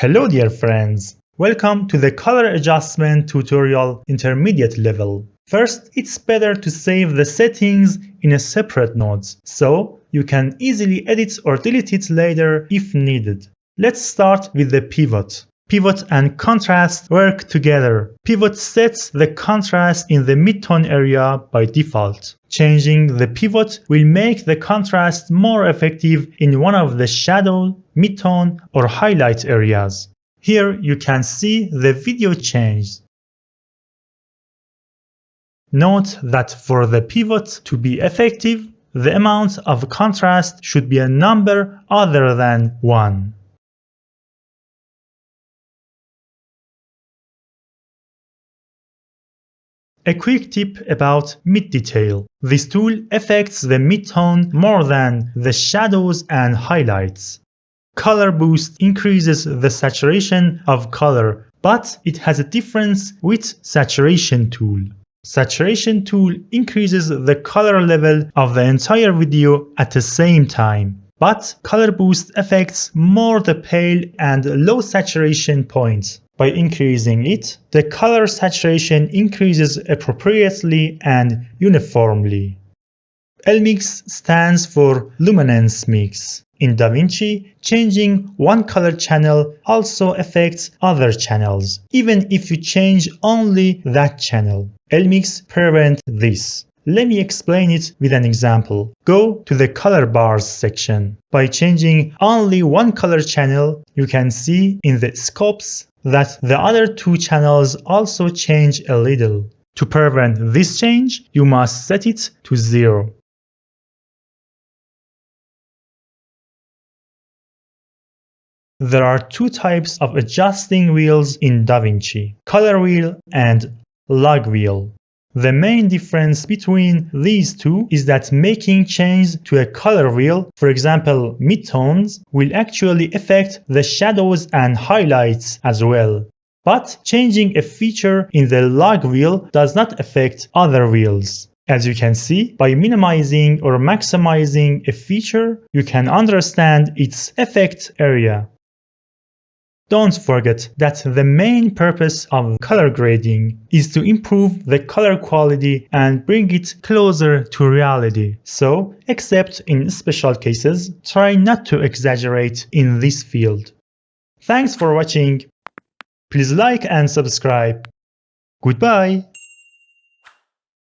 Hello dear friends, welcome to the color adjustment tutorial intermediate level. First, it's better to save the settings in a separate note, so you can easily edit or delete it later if needed. Let's start with the pivot. Pivot and contrast work together. Pivot sets the contrast in the midtone area by default. Changing the pivot will make the contrast more effective in one of the shadow, midtone, or highlight areas. Here you can see the video change. Note that for the pivot to be effective, the amount of contrast should be a number other than 1. A quick tip about mid detail. This tool affects the midtone more than the shadows and highlights. Color boost increases the saturation of color, but it has a difference with saturation tool. Saturation tool increases the color level of the entire video at the same time, but color boost affects more the pale and low saturation points. By increasing it, the color saturation increases appropriately and uniformly. L.Mix stands for luminance mix. In DaVinci, changing one color channel also affects other channels, even if you change only that channel. L.Mix prevents this. Let me explain it with an example. Go to the color bars section. By changing only one color channel, you can see in the scopes that the other two channels also change a little. To prevent this change, you must set it to 0. There are two types of adjusting wheels in DaVinci: color wheel and log wheel. The main difference between these two is that making change to a color wheel, for example midtones, will actually affect the shadows and highlights as well. But changing a feature in the log wheel does not affect other wheels. As you can see, by minimizing or maximizing a feature, you can understand its effect area. Don't forget that the main purpose of color grading is to improve the color quality and bring it closer to reality. So, except in special cases, try not to exaggerate in this field. Thanks for watching. Please like and subscribe. Goodbye.